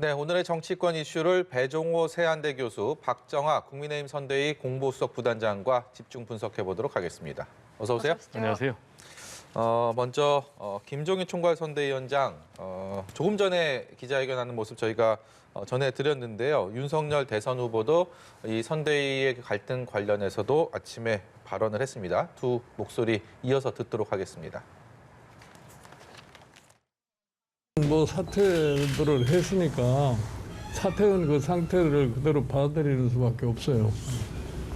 네, 오늘의 정치권 이슈를 배종호 세한대 교수, 박정아 국민의힘 선대위 공보수석 부단장과 집중 분석해 보도록 하겠습니다. 어서 오세요. 안녕하세요. 먼저 김종인 총괄 선대위원장 조금 전에 기자회견하는 모습 저희가 전해드렸는데요. 윤석열 대선 후보도 이 선대위의 갈등 관련해서도 아침에 발언을 했습니다. 두 목소리 이어서 듣도록 하겠습니다. 사퇴들을 했으니까 사퇴한 그 상태를 그대로 받아들이는 수밖에 없어요.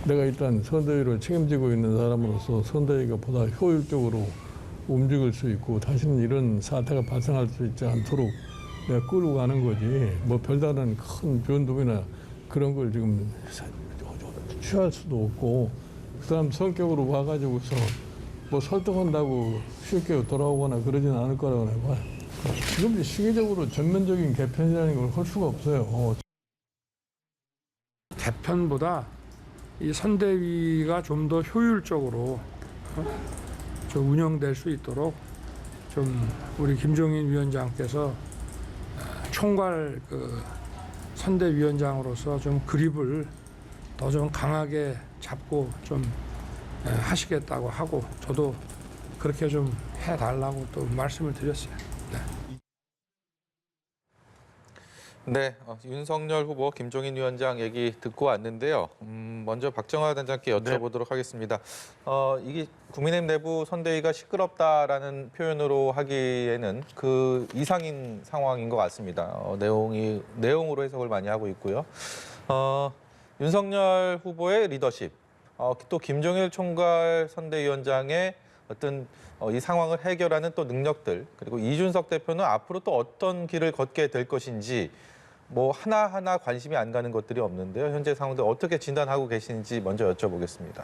내가 일단 선대위를 책임지고 있는 사람으로서 선대위가 보다 효율적으로 움직일 수 있고 다시는 이런 사태가 발생할 수 있지 않도록 내가 끌고 가는 거지. 별다른 큰 변동이나 그런 걸 지금 취할 수도 없고 그 사람 성격으로 봐가지고서 설득한다고 쉽게 돌아오거나 그러진 않을 거라고 내가 봐요. 지금 시기적으로 전면적인 개편이라는 걸 할 수가 없어요. 개편보다 이 선대위가 좀 더 효율적으로 좀 운영될 수 있도록 좀 우리 김종인 위원장께서 총괄 선대위원장으로서 좀 그립을 더 좀 강하게 잡고 좀 하시겠다고 하고 저도 그렇게 좀 해달라고 또 말씀을 드렸어요. 네, 윤석열 후보, 김종인 위원장 얘기 듣고 왔는데요. 먼저 박정아 단장께 여쭤보도록 하겠습니다. 이게 국민의힘 내부 선대위가 시끄럽다라는 표현으로 하기에는 그 이상인 상황인 것 같습니다. 내용으로 해석을 많이 하고 있고요. 윤석열 후보의 리더십, 또 김종일 총괄 선대위원장의 어떤 이 상황을 해결하는 또 능력들, 그리고 이준석 대표는 앞으로 또 어떤 길을 걷게 될 것인지 하나하나 관심이 안 가는 것들이 없는데요. 현재 상황들 어떻게 진단하고 계신지 먼저 여쭤보겠습니다.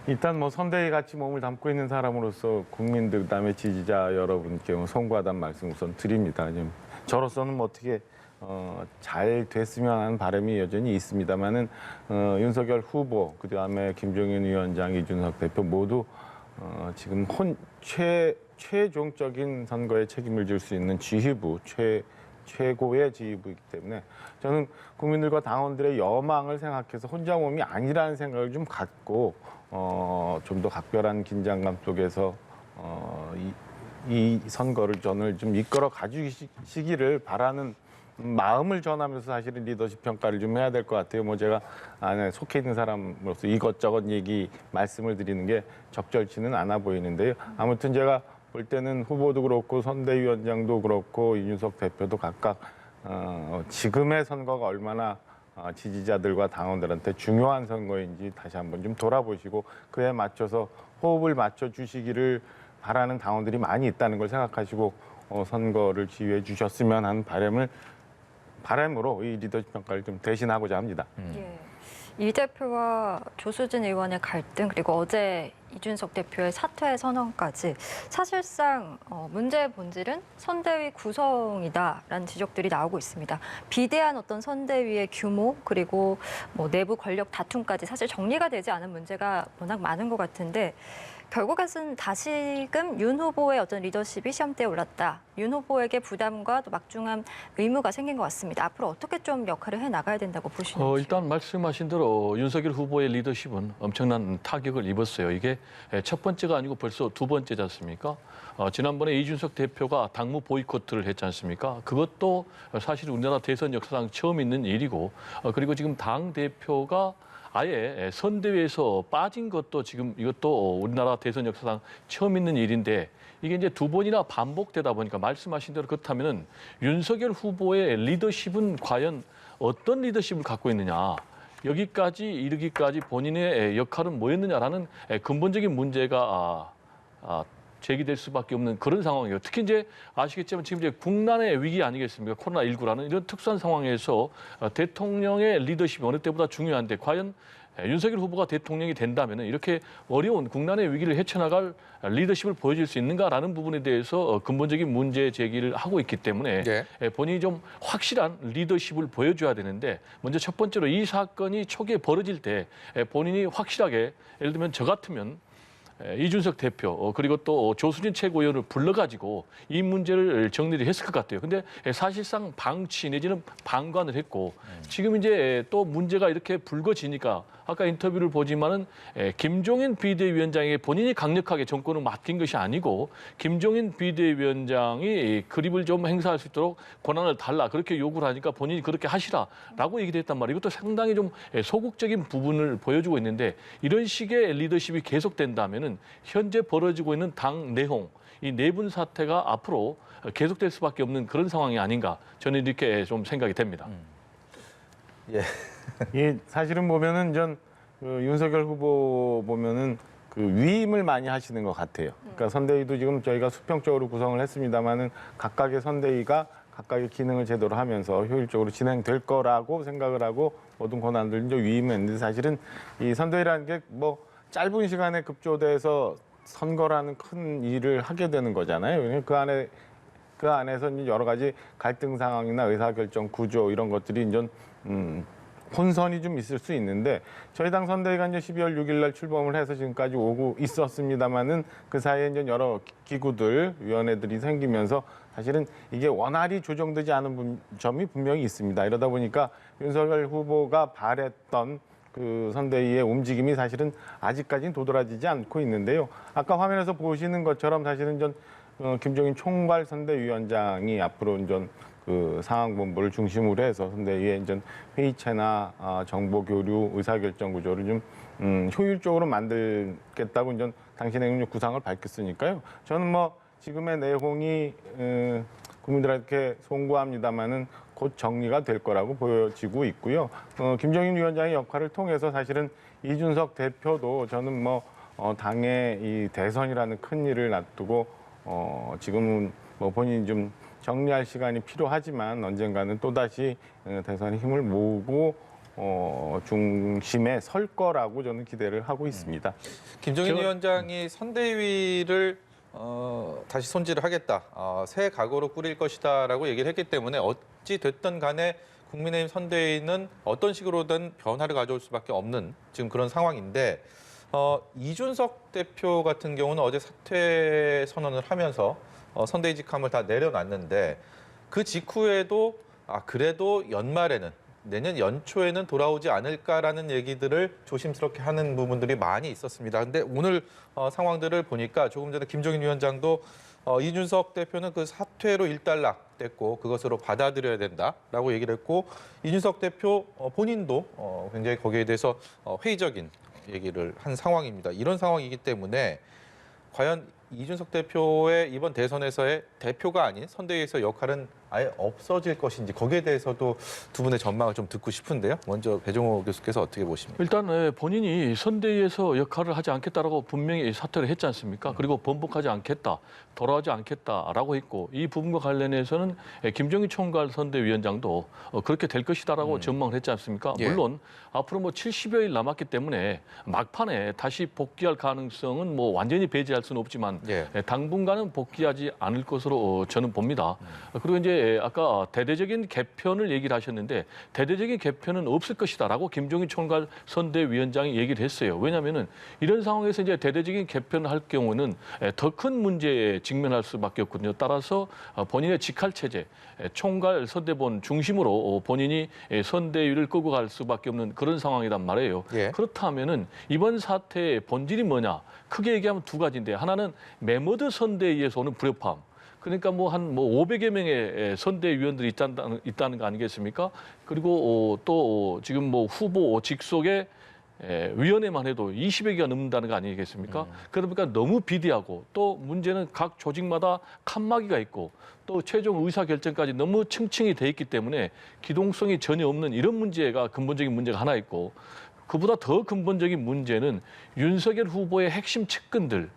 일단 선대위 같이 몸을 담고 있는 사람으로서 국민들 그다음에 지지자 여러분께 송구하다는 말씀 우선 드립니다. 저로서는 어떻게 잘 됐으면 하는 바람이 여전히 있습니다만은 윤석열 후보 그다음에 김종인 위원장, 이준석 대표 모두 지금 최종적인 선거에 책임을 질 수 있는 지휘부 최고의 지휘부이기 때문에 저는 국민들과 당원들의 여망을 생각해서 혼자 몸이 아니라는 생각을 좀 갖고 좀 더 각별한 긴장감 속에서 이 선거를 저는 좀 이끌어 가주시기를 바라는 마음을 전하면서 사실은 리더십 평가를 좀 해야 될 것 같아요. 제가 안에 속해 있는 사람으로서 이것저것 말씀을 드리는 게 적절치는 않아 보이는데요. 아무튼 제가 볼 때는 후보도 그렇고 선대위원장도 그렇고 이준석 대표도 각각 지금의 선거가 얼마나 지지자들과 당원들한테 중요한 선거인지 다시 한번 좀 돌아보시고 그에 맞춰서 호흡을 맞춰 주시기를 바라는 당원들이 많이 있다는 걸 생각하시고 선거를 지휘해 주셨으면 하는 바람으로 이 리더십 평가를 좀 대신하고자 합니다. 예. 이 대표와 조수진 의원의 갈등 그리고 어제 이준석 대표의 사퇴 선언까지 사실상 문제의 본질은 선대위 구성이다라는 지적들이 나오고 있습니다. 비대한 어떤 선대위의 규모 그리고 내부 권력 다툼까지 사실 정리가 되지 않은 문제가 워낙 많은 것 같은데 결국에는 다시금 윤 후보의 어떤 리더십이 시험대에 올랐다. 윤 후보에게 부담과 또 막중한 의무가 생긴 것 같습니다. 앞으로 어떻게 좀 역할을 해나가야 된다고 보시는지요? 일단 말씀하신 대로 윤석열 후보의 리더십은 엄청난 타격을 입었어요. 이게 첫 번째가 아니고 벌써 두 번째지 않습니까? 지난번에 이준석 대표가 당무 보이콧을 했지 않습니까? 그것도 사실 우리나라 대선 역사상 처음 있는 일이고 그리고 지금 당 대표가 아예 선대위에서 빠진 것도 지금 이것도 우리나라 대선 역사상 처음 있는 일인데 이게 이제 두 번이나 반복되다 보니까 말씀하신 대로 그렇다면은 윤석열 후보의 리더십은 과연 어떤 리더십을 갖고 있느냐. 여기까지 이르기까지 본인의 역할은 뭐였느냐라는 근본적인 문제가 제기될 수밖에 없는 그런 상황이에요. 특히 이제 아시겠지만 지금 이제 국난의 위기 아니겠습니까? 코로나19라는 이런 특수한 상황에서 대통령의 리더십이 어느 때보다 중요한데 과연 윤석열 후보가 대통령이 된다면 이렇게 어려운 국난의 위기를 헤쳐나갈 리더십을 보여줄 수 있는가라는 부분에 대해서 근본적인 문제 제기를 하고 있기 때문에 본인이 좀 확실한 리더십을 보여줘야 되는데 먼저 첫 번째로 이 사건이 초기에 벌어질 때 본인이 확실하게 예를 들면 저 같으면 이준석 대표 그리고 또 조수진 최고위원을 불러가지고 이 문제를 정리를 했을 것 같아요. 근데 사실상 방치 내지는 방관을 했고 지금 이제 또 문제가 이렇게 불거지니까 아까 인터뷰를 보지만은 김종인 비대위원장에게 본인이 강력하게 정권을 맡긴 것이 아니고 김종인 비대위원장이 그립을 좀 행사할 수 있도록 권한을 달라 그렇게 요구를 하니까 본인이 그렇게 하시라라고 얘기를 했단 말이에요. 이것도 상당히 좀 소극적인 부분을 보여주고 있는데 이런 식의 리더십이 계속된다면은 현재 벌어지고 있는 당 내홍, 이 내분 사태가 앞으로 계속될 수밖에 없는 그런 상황이 아닌가 저는 이렇게 좀 생각이 됩니다. 예. 이 사실은 보면은 윤석열 후보 보면은 그 위임을 많이 하시는 것 같아요. 그러니까 선대위도 지금 저희가 수평적으로 구성을 했습니다만은 각각의 선대위가 각각의 기능을 제대로 하면서 효율적으로 진행될 거라고 생각을 하고 모든 권한들 이제 위임을 했는데 사실은 이 선대위라는 게 뭐 짧은 시간에 급조돼서 선거라는 큰 일을 하게 되는 거잖아요. 왜냐하면 그 안에서 이제 여러 가지 갈등 상황이나 의사결정 구조 이런 것들이 이제 혼선이 좀 있을 수 있는데 저희 당 선대위가 이제 12월 6일 날 출범을 해서 지금까지 오고 있었습니다만은 그 사이에 이제 여러 기구들, 위원회들이 생기면서 사실은 이게 원활히 조정되지 않은 점이 분명히 있습니다. 이러다 보니까 윤석열 후보가 바랬던 그 선대위의 움직임이 사실은 아직까지는 도드라지지 않고 있는데요. 아까 화면에서 보시는 것처럼 사실은 김종인 총괄 선대위원장이 앞으로 그 상황본부를 중심으로 해서 선대위의 회의체나 정보 교류, 의사결정 구조를 좀 효율적으로 만들겠다고 당신의 구상을 밝혔으니까요. 저는 뭐 지금의 내용이 국민들에게 송구합니다만은 곧 정리가 될 거라고 보여지고 있고요. 김종인 위원장의 역할을 통해서 사실은 이준석 대표도 저는 뭐 당의 이 대선이라는 큰 일을 놔두고 지금은 뭐 본인이 좀 정리할 시간이 필요하지만 언젠가는 또다시 대선에 힘을 모으고 중심에 설 거라고 저는 기대를 하고 있습니다. 김종인 위원장이 선대위를 다시 손질을 하겠다. 새 각오로 꾸릴 것이다라고 얘기를 했기 때문에 어찌 됐든 간에 국민의힘 선대위는 어떤 식으로든 변화를 가져올 수밖에 없는 지금 그런 상황인데 이준석 대표 같은 경우는 어제 사퇴 선언을 하면서 선대위 직함을 다 내려놨는데 그 직후에도 그래도 연말에는 내년 연초에는 돌아오지 않을까라는 얘기들을 조심스럽게 하는 부분들이 많이 있었습니다. 근데 오늘 상황들을 보니까 조금 전에 김종인 위원장도 이준석 대표는 그 사퇴로 일단락됐고 그것으로 받아들여야 된다라고 얘기를 했고 이준석 대표 본인도 굉장히 거기에 대해서 회의적인 얘기를 한 상황입니다. 이런 상황이기 때문에 과연 이준석 대표의 이번 대선에서의 대표가 아닌 선대위에서 역할은 아예 없어질 것인지 거기에 대해서도 두 분의 전망을 좀 듣고 싶은데요. 먼저 배종호 교수께서 어떻게 보십니까? 일단 본인이 선대위에서 역할을 하지 않겠다라고 분명히 사퇴를 했지 않습니까? 그리고 번복하지 않겠다, 돌아오지 않겠다라고 했고 이 부분과 관련해서는 김종인 총괄 선대위원장도 그렇게 될 것이다라고 전망을 했지 않습니까? 예. 물론 앞으로 뭐 70여일 남았기 때문에 막판에 다시 복귀할 가능성은 뭐 완전히 배제할 수는 없지만 예. 당분간은 복귀하지 않을 것으로 저는 봅니다. 그리고 이제 아까 대대적인 개편을 얘기를 하셨는데 대대적인 개편은 없을 것이다라고 김종인 총괄 선대위원장이 얘기를 했어요. 왜냐하면은 이런 상황에서 이제 대대적인 개편을 할 경우는 더 큰 문제에 직면할 수밖에 없거든요. 따라서 본인의 직할 체제, 총괄 선대본 중심으로 본인이 선대위를 끌고 갈 수밖에 없는 그런 상황이란 말이에요. 예. 그렇다면은 이번 사태의 본질이 뭐냐? 크게 얘기하면 두 가지인데 하나는 메머드 선대위에서 오는 불협화음. 그러니까 뭐 한 500여 명의 선대위원들이 있다는 거 아니겠습니까? 그리고 또 지금 뭐 후보 직속의 위원회만 해도 20여 개가 넘는다는 거 아니겠습니까? 그러니까 너무 비대하고 또 문제는 각 조직마다 칸막이가 있고 또 최종 의사결정까지 너무 층층이 돼 있기 때문에 기동성이 전혀 없는 이런 문제가 근본적인 문제가 하나 있고 그보다 더 근본적인 문제는 윤석열 후보의 핵심 측근들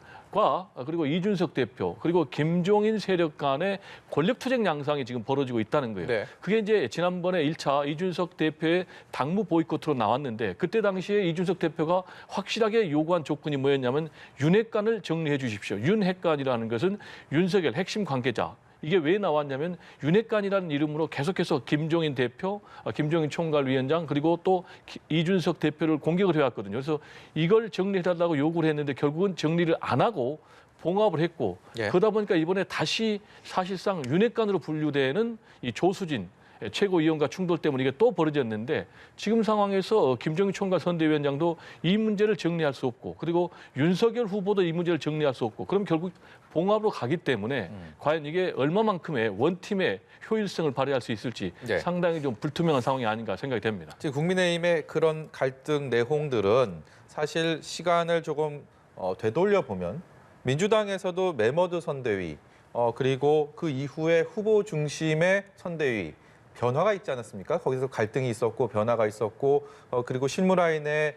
그리고 이준석 대표 그리고 김종인 세력 간의 권력투쟁 양상이 지금 벌어지고 있다는 거예요. 네. 그게 이제 지난번에 1차 이준석 대표의 당무 보이콧으로 나왔는데 그때 당시에 이준석 대표가 확실하게 요구한 조건이 뭐였냐면 윤핵관을 정리해 주십시오. 윤핵관이라는 것은 윤석열 핵심 관계자 이게 왜 나왔냐면 윤핵관이라는 이름으로 계속해서 김종인 대표, 김종인 총괄위원장 그리고 또 이준석 대표를 공격을 해왔거든요. 그래서 이걸 정리해달라고 요구를 했는데 결국은 정리를 안 하고 봉합을 했고 예. 그러다 보니까 이번에 다시 사실상 윤핵관으로 분류되는 이 조수진 최고위원과 충돌 때문에 이게 또 벌어졌는데 지금 상황에서 김종인 총괄 선대위원장도 이 문제를 정리할 수 없고 그리고 윤석열 후보도 이 문제를 정리할 수 없고 그럼 결국 봉합으로 가기 때문에 과연 이게 얼마만큼의 원팀의 효율성을 발휘할 수 있을지 네. 상당히 좀 불투명한 상황이 아닌가 생각이 됩니다. 지금 국민의힘의 그런 갈등 내홍들은 사실 시간을 조금 되돌려 보면 민주당에서도 매머드 선대위 그리고 그 이후에 후보 중심의 선대위 변화가 있지 않았습니까? 거기서 갈등이 있었고 변화가 있었고 그리고 실무라인에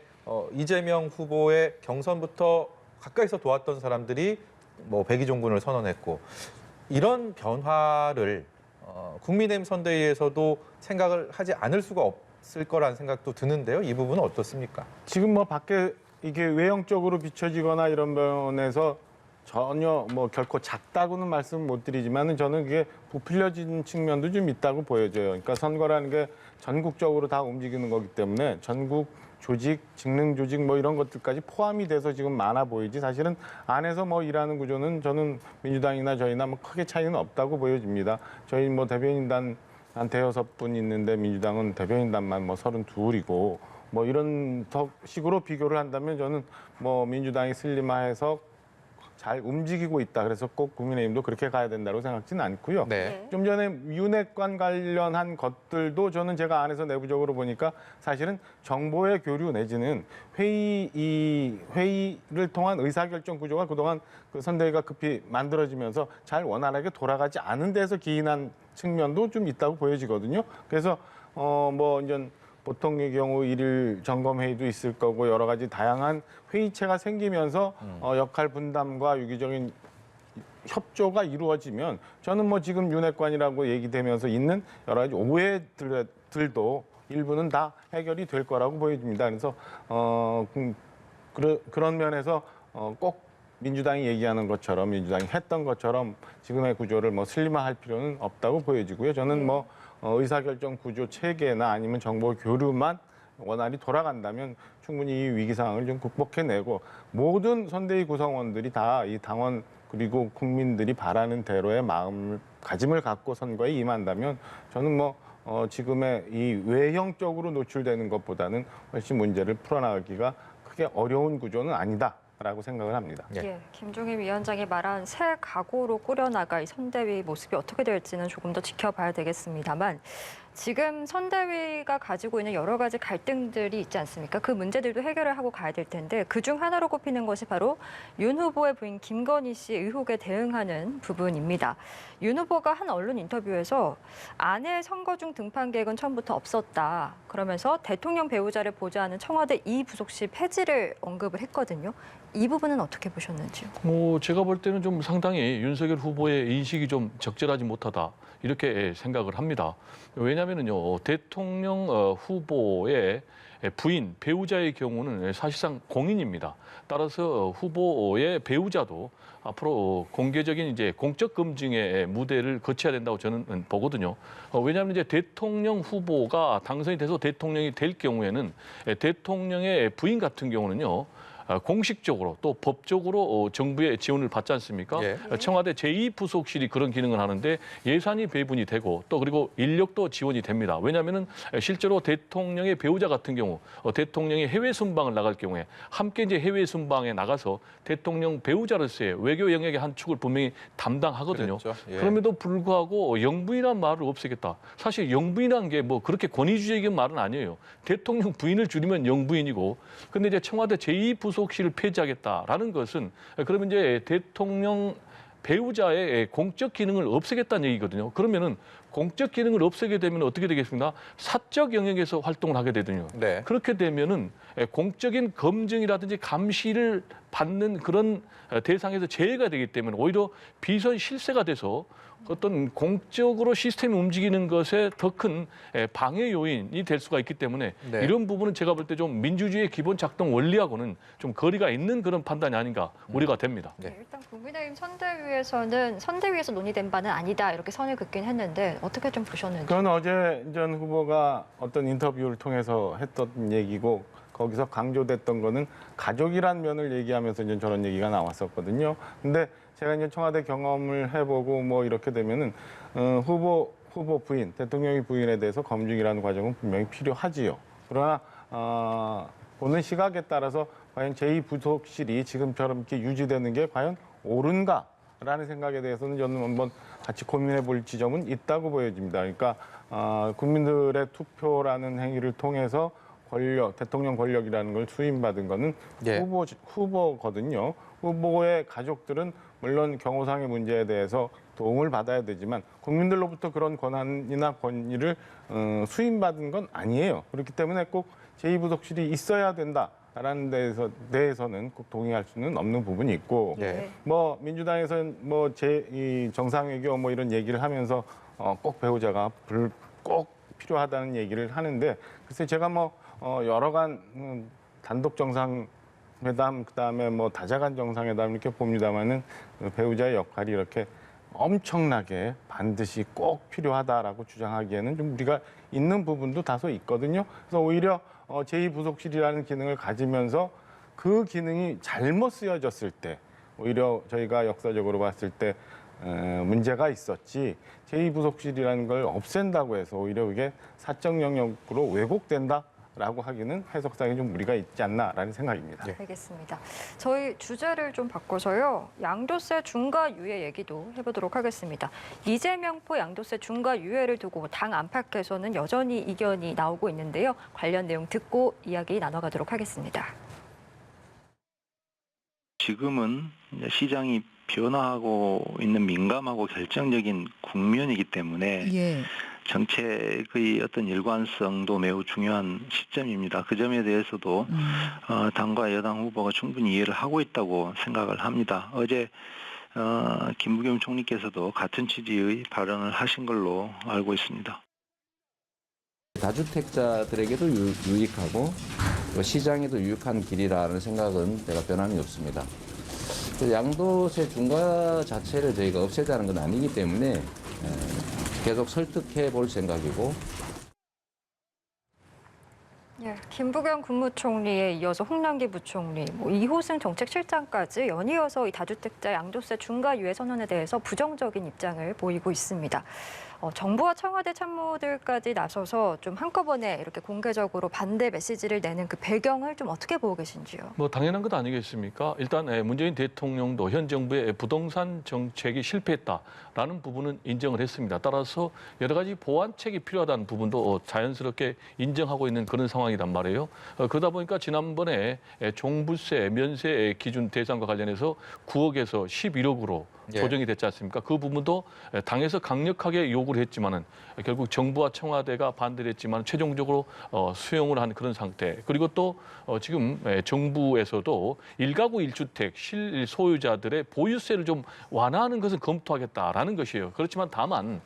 이재명 후보의 경선부터 가까이서 도왔던 사람들이 뭐 백의종군을 선언했고 이런 변화를 국민의힘 선대위에서도 생각을 하지 않을 수가 없을 거라는 생각도 드는데요. 이 부분은 어떻습니까? 지금 뭐 밖에 이게 외형적으로 비춰지거나 이런 면에서 전혀 뭐 결코 작다고는 말씀 못 드리지만은 저는 그게 부풀려진 측면도 좀 있다고 보여져요. 그러니까 선거라는 게 전국적으로 다 움직이는 거기 때문에 전국 조직, 직능 조직 뭐 이런 것들까지 포함이 돼서 지금 많아 보이지 사실은 안에서 뭐 일하는 구조는 저는 민주당이나 저희나 뭐 크게 차이는 없다고 보여집니다. 저희 뭐 대변인단 한 5분 있는데 민주당은 대변인단만 뭐 32이고 뭐 이런 식으로 비교를 한다면 저는 뭐 민주당이 슬림화해서 잘 움직이고 있다. 그래서 꼭 국민의힘도 그렇게 가야 된다고 생각지는 않고요. 네. 좀 전에 윤핵관 관련한 것들도 저는 제가 안에서 내부적으로 보니까 사실은 정보의 교류 내지는 회의를 통한 의사결정 구조가 그동안 그 선대위가 급히 만들어지면서 잘 원활하게 돌아가지 않은 데서 기인한 측면도 좀 있다고 보여지거든요. 그래서 뭐 이제 보통의 경우 일일 점검 회의도 있을 거고 여러 가지 다양한 회의체가 생기면서 역할 분담과 유기적인 협조가 이루어지면 저는 뭐 지금 윤핵관이라고 얘기되면서 있는 여러 가지 오해들도 일부는 다 해결이 될 거라고 보여집니다. 그래서 그런 면에서 꼭 민주당이 얘기하는 것처럼 민주당이 했던 것처럼 지금의 구조를 뭐 슬림화할 필요는 없다고 보여지고요. 저는 뭐 의사결정 구조 체계나 아니면 정보 교류만 원활히 돌아간다면 충분히 이 위기 상황을 좀 극복해내고 모든 선대위 구성원들이 다 이 당원 그리고 국민들이 바라는 대로의 마음가짐을 갖고 선거에 임한다면 저는 뭐 지금의 이 외형적으로 노출되는 것보다는 훨씬 문제를 풀어나가기가 크게 어려운 구조는 아니다라고 생각을 합니다. 예. 예, 김종인 위원장이 말한 새 각오로 꾸려나갈 선대위 모습이 어떻게 될지는 조금 더 지켜봐야 되겠습니다만 지금 선대위가 가지고 있는 여러 가지 갈등들이 있지 않습니까? 그 문제들도 해결을 하고 가야 될 텐데 그중 하나로 꼽히는 것이 바로 윤 후보의 부인 김건희 씨 의혹에 대응하는 부분입니다. 윤 후보가 한 언론 인터뷰에서 아내 선거 중 등판 계획은 처음부터 없었다. 그러면서 대통령 배우자를 보좌하는 청와대 이 부속실 폐지를 언급을 했거든요. 이 부분은 어떻게 보셨는지요? 뭐 제가 볼 때는 좀 상당히 윤석열 후보의 인식이 좀 적절하지 못하다 이렇게 생각을 합니다. 왜냐하면요 대통령 후보의 부인 배우자의 경우는 사실상 공인입니다. 따라서 후보의 배우자도 앞으로 공개적인 이제 공적 검증의 무대를 거쳐야 된다고 저는 보거든요. 왜냐하면 이제 대통령 후보가 당선이 돼서 대통령이 될 경우에는 대통령의 부인 같은 경우는요. 공식적으로 또 법적으로 정부의 지원을 받지 않습니까? 예. 청와대 제2부속실이 그런 기능을 하는데 예산이 배분이 되고 또 그리고 인력도 지원이 됩니다. 왜냐하면 실제로 대통령의 배우자 같은 경우 대통령이 해외 순방을 나갈 경우에 함께 이제 해외 순방에 나가서 대통령 배우자로서의 외교 영역의 한 축을 분명히 담당하거든요. 그랬죠. 예. 그럼에도 불구하고 영부인이란 말을 없애겠다. 사실 영부인이라는 게 뭐 그렇게 권위주의적인 말은 아니에요. 대통령 부인을 줄이면 영부인이고 근데 이제 청와대 제2부속실을 폐지하겠다라는 것은 그러면 이제 대통령 배우자의 공적 기능을 없애겠다는 얘기거든요. 그러면은 공적 기능을 없애게 되면 어떻게 되겠습니까? 사적 영역에서 활동을 하게 되거든요. 네. 그렇게 되면은 공적인 검증이라든지 감시를 받는 그런 대상에서 제외가 되기 때문에 오히려 비선 실세가 돼서 어떤 공적으로 시스템이 움직이는 것에 더 큰 방해 요인이 될 수가 있기 때문에 네. 이런 부분은 제가 볼 때 좀 민주주의의 기본 작동 원리하고는 좀 거리가 있는 그런 판단이 아닌가 우려가 됩니다. 네. 일단 국민의힘 선대위에서는 선대위에서 논의된 바는 아니다 이렇게 선을 긋긴 했는데 어떻게 좀 보셨는지. 그건 어제 전 후보가 어떤 인터뷰를 통해서 했던 얘기고 거기서 강조됐던 거는 가족이란 면을 얘기하면서 이제 저런 얘기가 나왔었거든요. 근데 제가 이제 청와대 경험을 해보고 뭐 이렇게 되면은 후보 부인, 대통령의 부인에 대해서 검증이라는 과정은 분명히 필요하지요. 그러나 보는 시각에 따라서 과연 제2부속실이 지금처럼 이렇게 유지되는 게 과연 옳은가라는 생각에 대해서는 저는 한번 같이 고민해 볼 지점은 있다고 보여집니다. 그러니까 국민들의 투표라는 행위를 통해서 대통령 권력이라는 걸 수임받은 거는 예. 후보거든요. 후보의 가족들은 물론 경호상의 문제에 대해서 도움을 받아야 되지만 국민들로부터 그런 권한이나 권위를 수임받은 건 아니에요. 그렇기 때문에 꼭 제2부속실이 있어야 된다라는 대해서는 꼭 동의할 수는 없는 부분이 있고 예. 뭐 민주당에서는 뭐 이 정상외교 뭐 이런 얘기를 하면서 꼭 배우자가 꼭 필요하다는 얘기를 하는데 글쎄 제가 뭐 여러 간 단독 정상회담 그다음에 뭐 다자간 정상회담 이렇게 봅니다만은 배우자의 역할이 이렇게 엄청나게 반드시 꼭 필요하다라고 주장하기에는 좀 우리가 있는 부분도 다소 있거든요. 그래서 오히려 제2부속실이라는 기능을 가지면서 그 기능이 잘못 쓰여졌을 때 오히려 저희가 역사적으로 봤을 때 문제가 있었지 제2부속실이라는 걸 없앤다고 해서 오히려 그게 사적 영역으로 왜곡된다라고 하기는 해석상에 좀 무리가 있지 않나라는 생각입니다. 알겠습니다. 저희 주제를 좀 바꿔서요. 양도세 중과 유예 얘기도 해보도록 하겠습니다. 이재명포 양도세 중과 유예를 두고 당 안팎에서는 여전히 이견이 나오고 있는데요. 관련 내용 듣고 이야기 나눠가도록 하겠습니다. 지금은 이제 시장이 변화하고 있는 민감하고 결정적인 국면이기 때문에 예. 정책의 어떤 일관성도 매우 중요한 시점입니다. 그 점에 대해서도 당과 여당 후보가 충분히 이해를 하고 있다고 생각을 합니다. 어제 김부겸 총리께서도 같은 취지의 발언을 하신 걸로 알고 있습니다. 다주택자들에게도 유익하고 시장에도 유익한 길이라는 생각은 내가 변함이 없습니다. 양도세 중과 자체를 저희가 없애자는 건 아니기 때문에 계속 설득해 볼 생각이고. 예, 김부겸 국무총리에 이어서 홍남기 부총리, 이호승 정책실장까지 연이어서 이 다주택자 양도세 중과 유예 선언에 대해서 부정적인 입장을 보이고 있습니다. 정부와 청와대 참모들까지 나서서 좀 한꺼번에 이렇게 공개적으로 반대 메시지를 내는 그 배경을 좀 어떻게 보고 계신지요? 뭐 당연한 것 아니겠습니까? 일단 문재인 대통령도 현 정부의 부동산 정책이 실패했다라는 부분은 인정을 했습니다. 따라서 여러 가지 보완책이 필요하다는 부분도 자연스럽게 인정하고 있는 그런 상황이란 말이에요. 그러다 보니까 지난번에 종부세 면세 기준 대상과 관련해서 9억에서 11억으로 예. 조정이 됐지 않습니까? 그 부분도 당에서 강력하게 요구를 했지만은 결국 정부와 청와대가 반대를 했지만 최종적으로 수용을 한 그런 상태. 그리고 또 지금 정부에서도 1가구 1주택 실소유자들의 보유세를 좀 완화하는 것은 검토하겠다라는 것이에요. 그렇지만 다만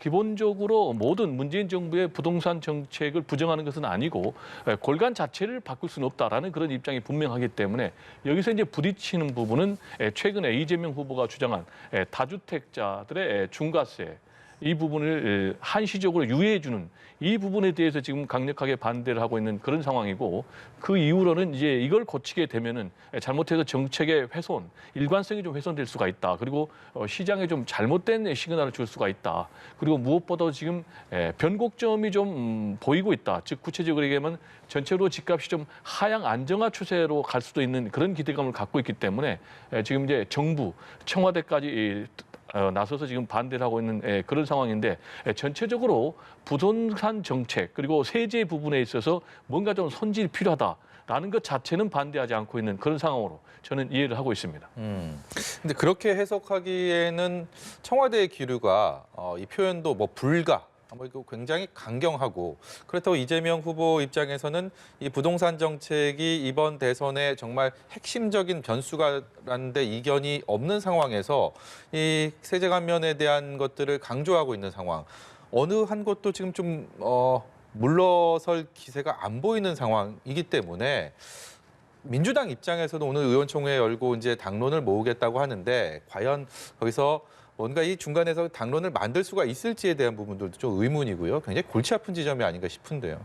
기본적으로 모든 문재인 정부의 부동산 정책을 부정하는 것은 아니고 골간 자체를 바꿀 수는 없다라는 그런 입장이 분명하기 때문에 여기서 이제 부딪히는 부분은 최근에 이재명 후보가 주장한 다주택자들의 중과세 이 부분을 한시적으로 유예해주는 이 부분에 대해서 지금 강력하게 반대를 하고 있는 그런 상황이고 그 이후로는 이제 이걸 고치게 되면은 잘못해서 정책의 훼손, 일관성이 좀 훼손될 수가 있다. 그리고 시장에 좀 잘못된 시그널을 줄 수가 있다. 그리고 무엇보다 지금 변곡점이 좀 보이고 있다. 즉 구체적으로 얘기하면 전체로 집값이 좀 하향 안정화 추세로 갈 수도 있는 그런 기대감을 갖고 있기 때문에 지금 이제 정부, 청와대까지 나서서 지금 반대를 하고 있는 그런 상황인데 전체적으로 부동산 정책 그리고 세제 부분에 있어서 뭔가 좀 손질이 필요하다라는 것 자체는 반대하지 않고 있는 그런 상황으로 저는 이해를 하고 있습니다. 근데 그렇게 해석하기에는 청와대의 기류가 이 표현도 뭐 불가 뭐 이거 굉장히 강경하고 그렇다고 이재명 후보 입장에서는 이 부동산 정책이 이번 대선에 정말 핵심적인 변수가라는데 이견이 없는 상황에서 이 세제 감면에 대한 것들을 강조하고 있는 상황. 어느 한 곳도 지금 좀 물러설 기세가 안 보이는 상황이기 때문에 민주당 입장에서도 오늘 의원총회 열고 이제 당론을 모으겠다고 하는데 과연 거기서 뭔가 이 중간에서 당론을 만들 수가 있을지에 대한 부분들도 좀 의문이고요. 굉장히 골치 아픈 지점이 아닌가 싶은데요.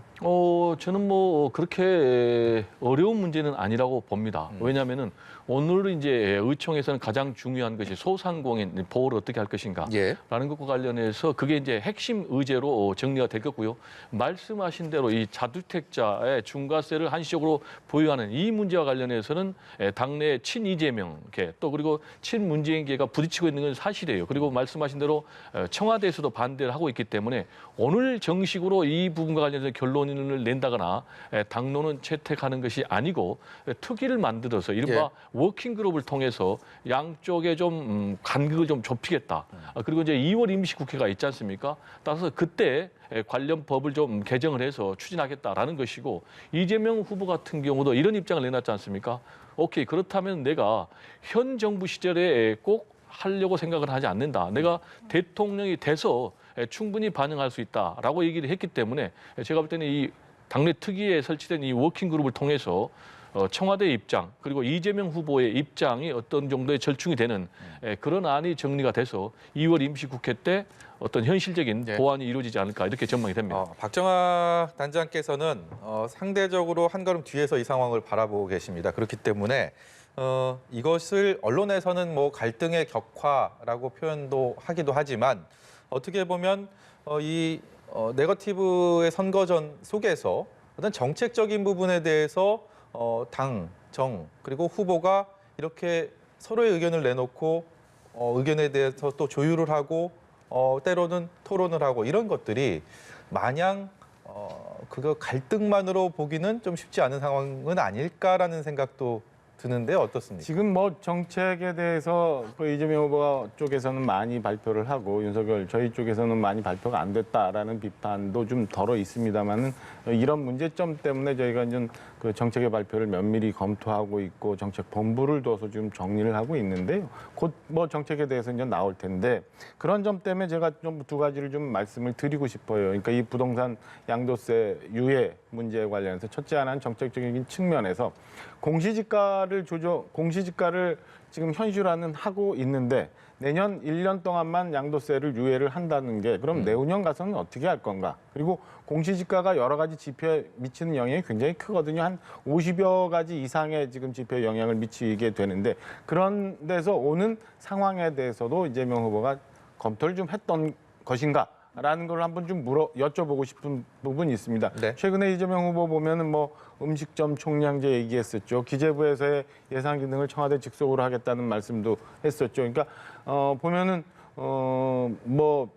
저는 뭐 그렇게 어려운 문제는 아니라고 봅니다. 왜냐하면은 오늘 이제 의총에서는 가장 중요한 것이 소상공인 보호를 어떻게 할 것인가라는 예. 것과 관련해서 그게 이제 핵심 의제로 정리가 될 거고요. 말씀하신 대로 이 자주택자의 중과세를 한시적으로 보유하는 이 문제와 관련해서는 당내 친이재명계 또 그리고 친문재인계가 부딪히고 있는 건 사실이에요. 그리고 말씀하신 대로 청와대에서도 반대를 하고 있기 때문에 오늘 정식으로 이 부분과 관련해서 결론을 낸다거나 당론은 채택하는 것이 아니고 특위를 만들어서 이른바 워킹그룹을 통해서 양쪽에 좀 간극을 좀 좁히겠다. 그리고 이제 2월 임시국회가 있지 않습니까? 따라서 그때 관련 법을 좀 개정을 해서 추진하겠다라는 것이고 이재명 후보 같은 경우도 이런 입장을 내놨지 않습니까? 오케이, 그렇다면 내가 현 정부 시절에 꼭 하려고 생각을 하지 않는다. 내가 대통령이 돼서 충분히 반영할 수 있다라고 얘기를 했기 때문에 제가 볼 때는 이 당내 특위에 설치된 이 워킹그룹을 통해서 청와대의 입장 그리고 이재명 후보의 입장이 어떤 정도의 절충이 되는 그런 안이 정리가 돼서 2월 임시국회 때 어떤 현실적인 보완이 이루어지지 않을까 이렇게 전망이 됩니다. 박정하 단장께서는 상대적으로 한 걸음 뒤에서 이 상황을 바라보고 계십니다. 그렇기 때문에 이것을 언론에서는 뭐 갈등의 격화라고 표현도 하기도 하지만 어떻게 보면 이 네거티브의 선거전 속에서 어떤 정책적인 부분에 대해서 당, 정, 그리고 후보가 이렇게 서로의 의견을 내놓고 의견에 대해서 또 조율을 하고 때로는 토론을 하고 이런 것들이 마냥 그거 갈등만으로 보기는 좀 쉽지 않은 상황은 아닐까라는 생각도 드는데 어떻습니까? 지금 뭐 정책에 대해서 그 이재명 후보 쪽에서는 많이 발표를 하고 윤석열 저희 쪽에서는 많이 발표가 안 됐다라는 비판도 좀 덜어 있습니다만은 이런 문제점 때문에 저희가 이제 그 정책의 발표를 면밀히 검토하고 있고 정책 본부를 둬서 지금 정리를 하고 있는데요. 곧 뭐 정책에 대해서 이제 나올 텐데 그런 점 때문에 제가 좀 두 가지를 좀 말씀을 드리고 싶어요. 그러니까 이 부동산 양도세 유예 문제에 관련해서 첫째 하나는 정책적인 측면에서 공시지가를 지금 현실화는 하고 있는데 내년 1년 동안만 양도세를 유예를 한다는 게 그럼 내후년 가서는 어떻게 할 건가? 그리고 공시지가가 여러 가지 지표에 미치는 영향이 굉장히 크거든요. 한 50여 가지 이상의 지금 지표에 영향을 미치게 되는데 그런 데서 오는 상황에 대해서도 이재명 후보가 검토를 좀 했던 것인가? 라는 걸 한번 좀 여쭤보고 싶은 부분이 있습니다. 네. 최근에 이재명 후보 보면은 뭐 음식점 총량제 얘기했었죠. 기재부에서의 예산 기능을 청와대 직속으로 하겠다는 말씀도 했었죠. 그러니까 보면은 뭐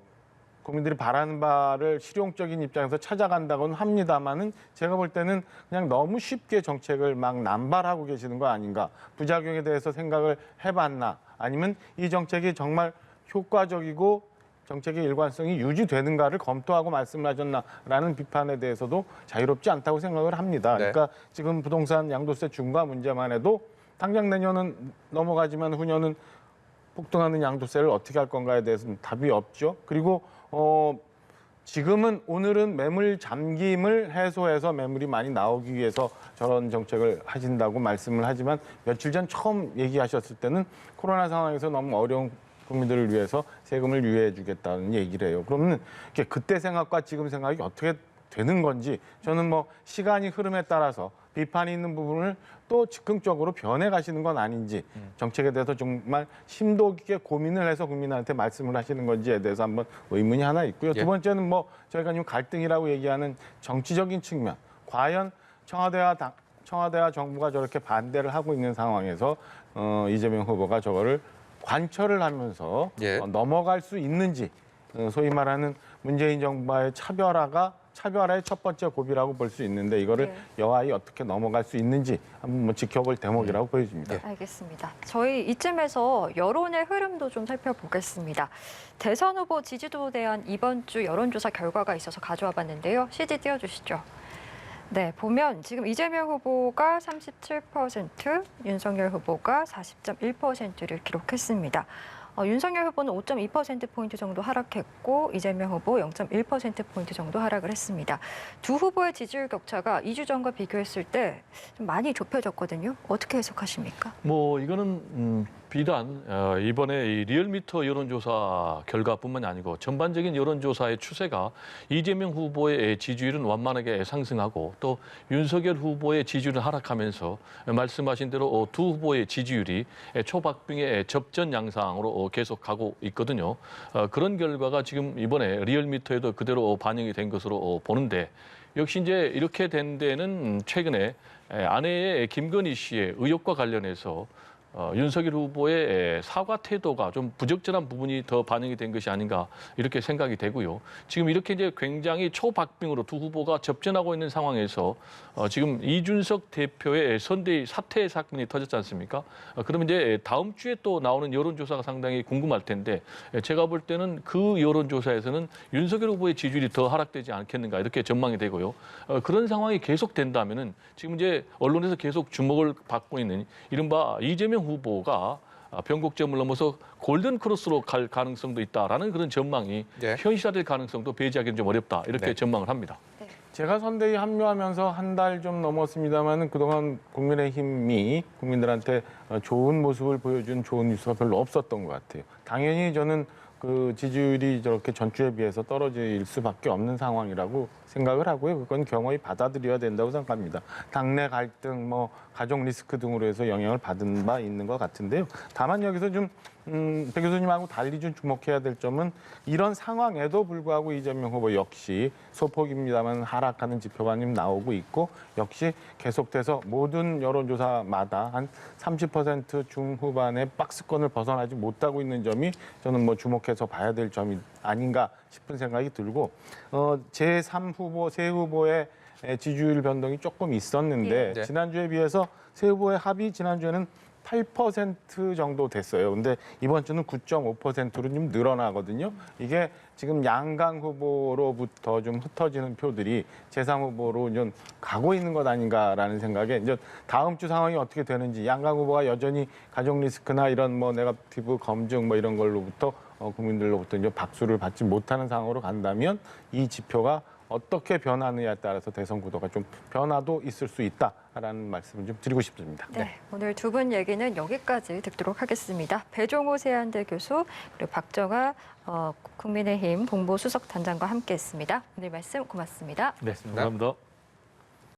국민들이 바라는 바를 실용적인 입장에서 찾아간다고는 합니다만은 제가 볼 때는 그냥 너무 쉽게 정책을 막 남발하고 계시는 거 아닌가. 부작용에 대해서 생각을 해봤나. 아니면 이 정책이 정말 효과적이고 정책의 일관성이 유지되는가를 검토하고 말씀을 하셨나라는 비판에 대해서도 자유롭지 않다고 생각을 합니다. 네. 그러니까 지금 부동산 양도세 중과 문제만 해도 당장 내년은 넘어가지만 후년은 폭등하는 양도세를 어떻게 할 건가에 대해서는 답이 없죠. 그리고 지금은 오늘은 매물 잠김을 해소해서 매물이 많이 나오기 위해서 저런 정책을 하신다고 말씀을 하지만 며칠 전 처음 얘기하셨을 때는 코로나 상황에서 너무 어려운 국민들을 위해서 세금을 유예해 주겠다는 얘기를 해요. 그러면 그때 생각과 지금 생각이 어떻게 되는 건지 저는 뭐 시간이 흐름에 따라서 비판이 있는 부분을 또 즉흥적으로 변해가시는 건 아닌지 정책에 대해서 정말 심도 깊게 고민을 해서 국민한테 말씀을 하시는 건지에 대해서 한번 의문이 하나 있고요. 두 번째는 뭐 저희가 지금 갈등이라고 얘기하는 정치적인 측면. 과연 청와대와 정부가 저렇게 반대를 하고 있는 상황에서 이재명 후보가 저거를 관철을 하면서 넘어갈 수 있는지 소위 말하는 문재인 정부와의 차별화가 차별화의 첫 번째 고비라고 볼 수 있는데 이거를 네. 여하이 어떻게 넘어갈 수 있는지 한번 뭐 지켜볼 대목이라고 보여집니다. 알겠습니다. 저희 이쯤에서 여론의 흐름도 좀 살펴보겠습니다. 대선 후보 지지도에 대한 이번 주 여론조사 결과가 있어서 가져와 봤는데요. CD 띄워주시죠. 네, 보면 지금 이재명 후보가 37%, 윤석열 후보가 40.1%를 기록했습니다. 윤석열 후보는 5.2%포인트 정도 하락했고 이재명 후보 0.1%포인트 정도 하락을 했습니다. 두 후보의 지지율 격차가 2주 전과 비교했을 때 좀 많이 좁혀졌거든요. 어떻게 해석하십니까? 뭐 이거는 비단 이번에 이 리얼미터 여론조사 결과뿐만이 아니고 전반적인 여론조사의 추세가 이재명 후보의 지지율은 완만하게 상승하고 또 윤석열 후보의 지지율은 하락하면서 말씀하신 대로 두 후보의 지지율이 초박빙의 접전 양상으로 계속 가고 있거든요. 그런 결과가 지금 이번에 리얼미터에도 그대로 반영이 된 것으로 보는데 역시 이제 이렇게 된 데는 최근에 아내의 김건희 씨의 의혹과 관련해서 윤석열 후보의 사과 태도가 좀 부적절한 부분이 더 반영이 된 것이 아닌가 이렇게 생각이 되고요. 지금 이렇게 이제 굉장히 초박빙으로 두 후보가 접전하고 있는 상황에서 지금 이준석 대표의 선대위 사퇴 사건이 터졌지 않습니까? 그러면 이제 다음 주에 또 나오는 여론조사가 상당히 궁금할 텐데 제가 볼 때는 그 여론조사에서는 윤석열 후보의 지지율이 더 하락되지 않겠는가 이렇게 전망이 되고요. 그런 상황이 계속된다면은 지금 이제 언론에서 계속 주목을 받고 있는 이른바 이재명 후보가 변곡점을 넘어서 골든 크로스로 갈 가능성도 있다라는 그런 전망이 네. 현실화될 가능성도 배제하기는 좀 어렵다 이렇게 네. 전망을 합니다. 제가 선대위 합류하면서 한 달 좀 넘었습니다만은 그동안 국민의힘이 국민들한테 좋은 모습을 보여준 좋은 뉴스가 별로 없었던 것 같아요. 당연히 저는 그 지지율이 저렇게 전주에 비해서 떨어질 수밖에 없는 상황이라고 생각을 하고요. 그건 경허히 받아들여야 된다고 생각합니다. 당내 갈등, 뭐 가족 리스크 등으로 해서 영향을 받은 바 있는 것 같은데요. 다만 여기서 좀 배 교수님하고 달리 좀 주목해야 될 점은 이런 상황에도 불구하고 이재명 후보 역시 소폭입니다만 하락하는 지표가 좀 나오고 있고 역시 계속돼서 모든 여론조사마다 한 30% 중후반의 박스권을 벗어나지 못하고 있는 점이 저는 뭐 주목해서 봐야 될 점이 아닌가 싶은 생각이 들고 제3 후보, 세 후보의 지지율 변동이 조금 있었는데 네. 지난주에 비해서 세 후보의 합이 지난주에는 8% 정도 됐어요. 근데 이번 주는 9.5%로 좀 늘어나거든요. 이게 지금 양강 후보로부터 좀 흩어지는 표들이 제3 후보로 좀 가고 있는 것 아닌가라는 생각에 이제 다음 주 상황이 어떻게 되는지 양강 후보가 여전히 가족 리스크나 이런 뭐 네거티브 검증 뭐 이런 걸로부터 국민들로부터 이제 박수를 받지 못하는 상황으로 간다면 이 지표가 어떻게 변하느냐에 따라서 대선 구도가 좀 변화도 있을 수 있다라는 말씀을 좀 드리고 싶습니다. 네, 오늘 두 분 얘기는 여기까지 듣도록 하겠습니다. 배종호 세한대 교수 그리고 박정아 국민의힘 홍보수석단장과 함께했습니다. 오늘 말씀 고맙습니다. 네, 감사합니다.